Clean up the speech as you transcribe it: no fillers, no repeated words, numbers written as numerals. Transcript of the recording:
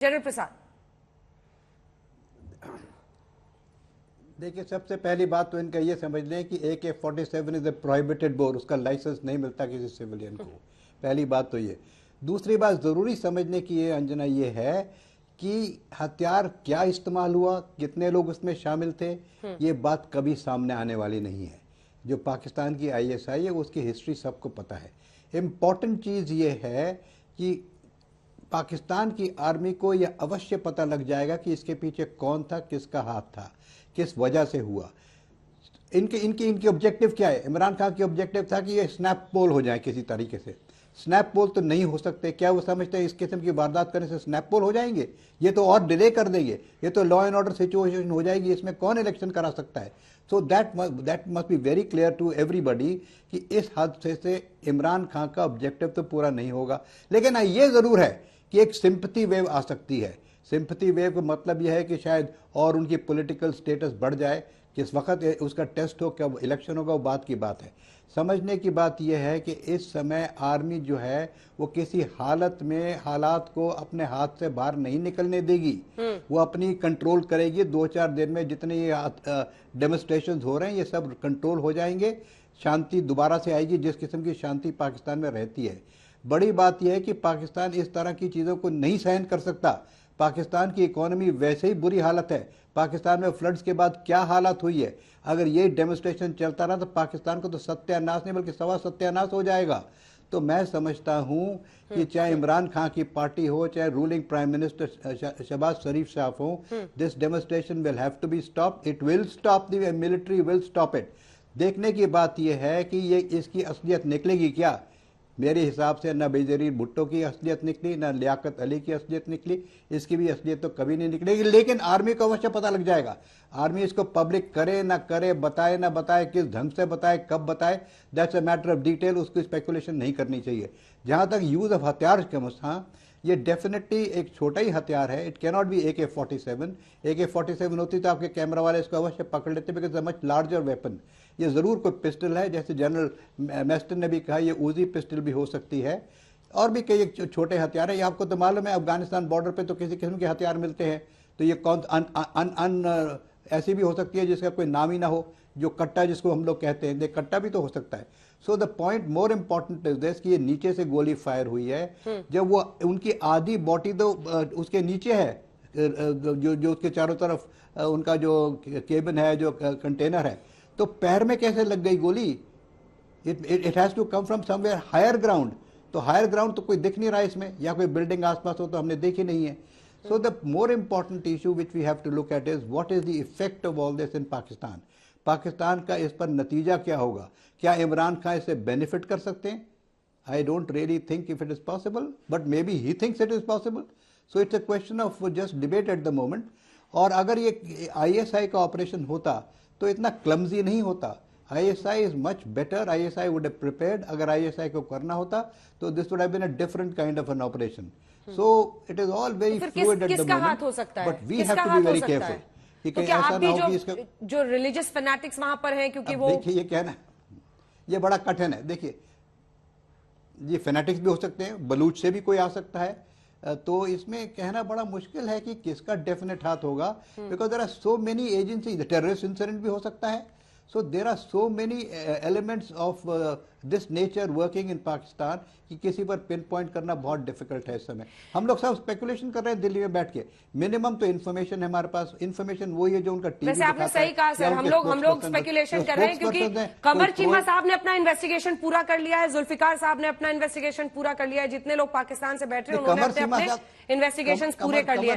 General प्रसाद। देखिए, सबसे पहली बात तो इनका ये समझ लें कि AK-47 is a prohibited bore, उसका लाइसेंस नहीं मिलता किसी सिविलियन को। पहली बात तो ये। दूसरी बात ज़रूरी समझने की ये अंजना ये है कि हथियार क्या इस्तेमाल हुआ, कितने लोग उसमें शामिल थे, ये बात कभी सामने आने वाली नहीं है। जो पाकिस्तान की ISI है उसकी हिस्ट्री सबको पता है। इम्पॉर्टेंट चीज़ ये है कि पाकिस्तान की आर्मी को यह अवश्य पता लग जाएगा कि इसके पीछे कौन था, किसका हाथ था, किस वजह से हुआ। इनके ऑब्जेक्टिव क्या है? इमरान खान की ऑब्जेक्टिव था कि ये स्नैप पोल हो जाए किसी तरीके से। स्नैप पोल तो नहीं हो सकते। क्या वो समझते हैं इस किस्म की वारदात करने से स्नैप पोल हो जाएंगे? ये तो और डिले कर देंगे, ये तो लॉ एंड ऑर्डर सिचुएशन हो जाएगी, इसमें कौन इलेक्शन करा सकता है? So that must be very clear to everybody कि इस हादसे से इमरान खान का ऑब्जेक्टिव तो पूरा नहीं होगा। लेकिन ये ज़रूर है कि एक सिंपैथी वेव आ सकती है। सिंपैथी वेव का मतलब यह है कि शायद और उनकी पॉलिटिकल स्टेटस बढ़ जाए। किस वक्त उसका टेस्ट हो, कब इलेक्शन होगा, वो बात की बात है। समझने की बात यह है कि इस समय आर्मी जो है वो किसी हालत में हालात को अपने हाथ से बाहर नहीं निकलने देगी। वो अपनी कंट्रोल करेगी। 2-4 दिन में जितने ये डेमोन्स्ट्रेशन हो रहे हैं ये सब कंट्रोल हो जाएंगे। शांति दोबारा से आएगी, जिस किस्म की शांति पाकिस्तान में रहती है। बड़ी बात यह है कि पाकिस्तान इस तरह की चीज़ों को नहीं सहन कर सकता। पाकिस्तान की इकोनॉमी वैसे ही बुरी हालत है। पाकिस्तान में फ्लड्स के बाद क्या हालत हुई है, अगर ये डेमोन्स्ट्रेशन चलता रहा तो पाकिस्तान को तो सत्यानाश नहीं बल्कि सवा सत्यानाश हो जाएगा। तो मैं समझता हूं कि चाहे इमरान खान की पार्टी हो, चाहे ruling prime minister Shahbaz Sharif साहब हो, this demonstration will have to be stop. It will stop, the military will stop it. देखने की बात यह है कि ये इसकी असलियत निकलेगी क्या। मेरे हिसाब से न बेनज़ीर भुट्टो की असलियत निकली, न लियाकत अली की असलियत निकली। इसकी भी असलियत तो कभी नहीं निकलेगी। लेकिन आर्मी को अवश्य पता लग जाएगा। आर्मी इसको पब्लिक करे ना करे, बताए ना बताए, किस ढंग से बताए, कब बताए, that's a matter of detail. उसको स्पेकुलेशन नहीं करनी चाहिए। जहाँ तक यूज़ ऑफ हथियार के हाँ, ये डेफिनेटली एक छोटा ही हथियार है। It cannot be AK-47। AK-47 होती तो आपके कैमरा वाले इसको अवश्य पकड़ लेते, because a much larger weapon. ये ज़रूर कोई पिस्टल है, जैसे जनरल मैस्टन ने भी कहा ये ऊजी पिस्टल भी हो सकती है। और भी कई छोटे हथियार हैं। ये आपको तो मालूम है अफगानिस्तान बॉर्डर पे तो किसी किस्म के हथियार मिलते हैं। तो ये कौन ऐसी भी हो सकती है जिसका कोई नाम ही ना हो, जो कट्टा जिसको हम लोग कहते हैं, कट्टा भी तो हो सकता है। So the point more important is this कि ये नीचे से गोली फायर हुई है। जब वो उनकी आधी बॉडी तो उसके नीचे है, जो उसके चारों तरफ उनका जो केबिन है, जो कंटेनर है, तो पैर में कैसे लग गई गोली? It has to come from somewhere higher ground. तो हायर ग्राउंड तो कोई दिख नहीं रहा इसमें, या कोई बिल्डिंग आसपास हो तो हमने देखी नहीं है। So the more important issue which we have to look at is what is the effect of all this in Pakistan. Pakistan का इस पर नतीजा क्या होगा? क्या इमरान खान इससे बेनिफिट कर सकते हैं? I don't really think if it is possible, but may be he thinks it is possible. So it's a question of just debate eight the moment. और अगर ये ISI का ऑपरेशन होता तो इतना क्लमजी नहीं होता। ISI is much better. ISI would have prepared. अगर ISI को करना होता तो this would have been a different kind of an operation. So it is all very fluid at the moment, but we have to be very careful कि तो ऐसा ना हो कि इसका जो रिलीजियस फैनेटिक्स वहां पर हैं, क्योंकि वो देखिए ये कहना ये बड़ा कठिन है। देखिए ये फैनेटिक्स भी हो सकते हैं, बलूच से भी कोई आ सकता है। तो इसमें कहना बड़ा मुश्किल है कि किसका डेफिनेट हाथ होगा, because there are so many agencies. Terrorist incident भी हो सकता है। So there are so many elements of this nature working in Pakistan कि किसी पर पिन पॉइंट करना बहुत डिफिकल्ट है इस समय। हम लोग सब स्पेकुलेशन कर रहे हैं दिल्ली में बैठ के। मिनिमम तो इन्फॉर्मेशन है हमारे पास। इन्फॉर्मेशन वही है जो उनका टीवी वैसे आपने सही कहा सर, हम लोग स्पेकुलेशन कर रहे हैं क्योंकि कमर चीमा साहब ने अपना इन्वेस्टिगेशन पूरा कर लिया है, जुल्फिकार साहब ने अपना इन्वेस्टिगेशन पूरा कर लिया है, जितने लोग पाकिस्तान से बैठ रहे हैं उन्होंने अपने इन्वेस्टिगेशन पूरे कर लिए।